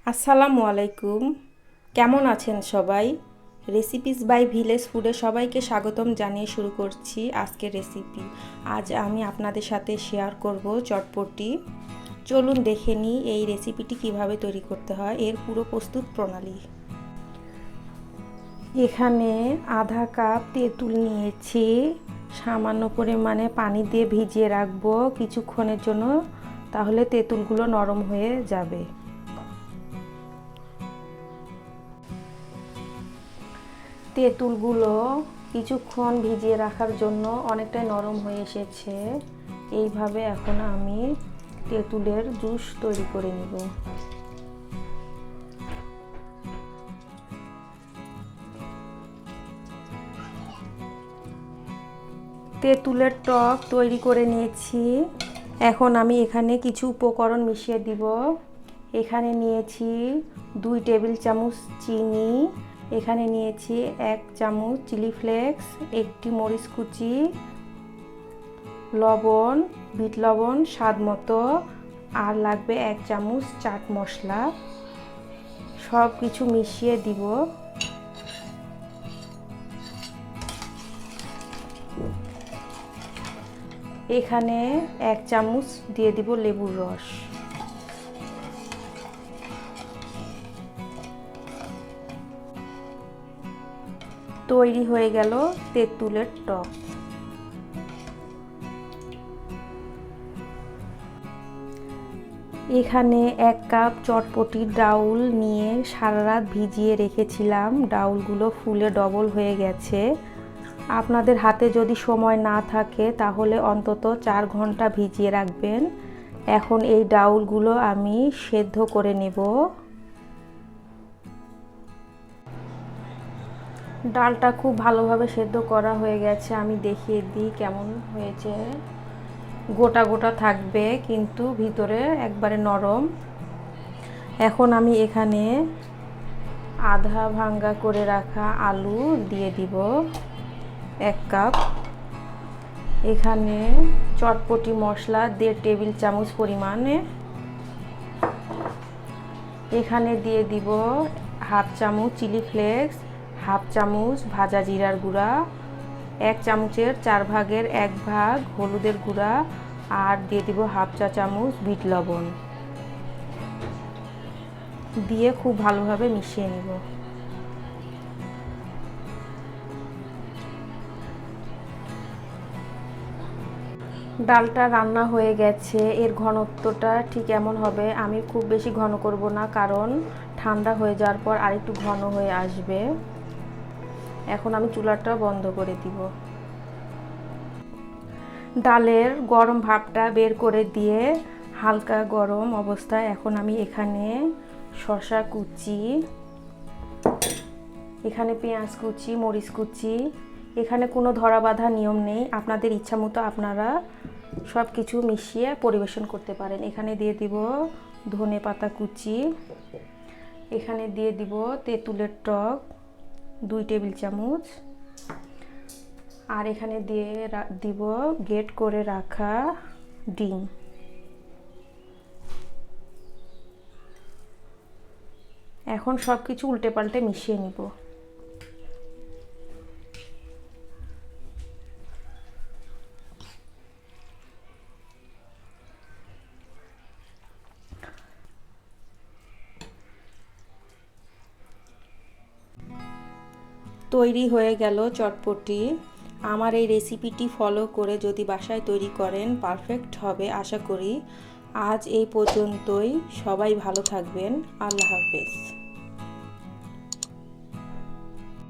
আসসালামু আলাইকুম। কেমন আছেন সবাই? রেসিপিস বাই ভিলেজ ফুডে সবাইকে স্বাগতম জানিয়ে শুরু করছি আজকের রেসিপি। আজ আমি আপনাদের সাথে শেয়ার করব চটপটি। চলুন দেখে নিই এই রেসিপিটি কিভাবে তৈরি করতে হয়, এর পুরো প্রস্তুত প্রণালী। এখানে আধা কাপ তেঁতুল নিয়েছি, সামান্য পরিমাণে পানি দিয়ে ভিজিয়ে রাখবো কিছুক্ষণের জন্য, তাহলে তেঁতুলগুলো নরম হয়ে যাবে। তেঁতুলগুলো কিছুক্ষণ ভিজিয়ে রাখার জন্য অনেকটাই নরম হয়ে এসেছে। এইভাবে এখন আমি তেঁতুলের জুস তৈরি করে নিব। তেঁতুলের টক তৈরি করে নিয়েছি। এখন আমি এখানে কিছু উপকরণ মিশিয়ে দিব। এখানে নিয়েছি 2 টেবিল চামচ চিনি, এখানে নিয়েছি 1 চামচ চিলি ফ্লেক্স, 1টি মরিচ কুচি, লবণ, বিট লবণ স্বাদ মতো, আর লাগবে 1 চামচ চাট মশলা। সব কিছু মিশিয়ে দিব। এখানে 1 চামচ দিয়ে দিব লেবুর রস। তৈরি হয়ে গেল তেঁতুলের টক। এখানে 1 কাপ চটপটি ডাউল নিয়ে সারা রাত ভিজিয়ে রেখেছিলাম। ডাউলগুলো ফুলে ডবল হয়ে গেছে। আপনাদের হাতে যদি সময় না থাকে তাহলে অন্তত 4 ঘন্টা ভিজিয়ে রাখবেন। এখন এই ডাউলগুলো আমি সেদ্ধ করে নেব। ডালটা খুব ভালোভাবে সেদ্ধ করা হয়ে গেছে, আমি দেখিয়ে দিই কেমন হয়েছে। গোটা গোটা থাকবে কিন্তু ভিতরে একবারে নরম। এখন আমি এখানে আধা ভাঙ্গা করে রাখা আলু দিয়ে দিব 1 কাপ। এখানে চটপটি মশলা 1.5 টেবিল চামচ পরিমাণে। এখানে দিয়ে দিব 1/2 চামচ চিলি ফ্লেক্স, 1/2 চামচ ভাজা জিরার গুঁড়া, 1 চামচের 4 ভাগের 1 ভাগ হলুদের গুঁড়া, আর দিয়ে দিব 1/2 চা চামচ বিট লবণ। দিয়ে খুব ভালোভাবে মিশিয়ে নিব। ডালটা রান্না হয়ে গেছে। এর ঘনত্বটা ঠিক এমন হবে। আমি খুব বেশি ঘন করব না, কারণ ঠান্ডা হয়ে যাওয়ার পর আরেকটু ঘন হয়ে আসবে। এখন আমি চুলাটা বন্ধ করে দিব। ডালের গরম ভাপটা বের করে দিয়ে হালকা গরম অবস্থায় এখন আমি এখানে শসা কুচি, এখানে পেঁয়াজ কুচি, মরিচ কুচি, এখানে কোনো ধরা বাঁধা নিয়ম নেই, আপনাদের ইচ্ছা মতো আপনারা সব কিছু মিশিয়ে পরিবেশন করতে পারেন। এখানে দিয়ে দিব ধনে পাতা কুচি, এখানে দিয়ে দিব তেঁতুলের টক 2 টেবিল চামচ, আর এখানে দিয়ে দিব গ্রেট করে রাখা ডিম। এখন সব কিছু উল্টে পাল্টে মিশিয়ে নিব। তৈরি হয়ে গেল চটপটি। আমার এই রেসিপিটি ফলো করে যদি বাসায় তৈরি করেন পারফেক্ট হবে আশা করি। আজ এই পর্যন্তই। সবাই ভালো থাকবেন। আল্লাহ হাফেজ।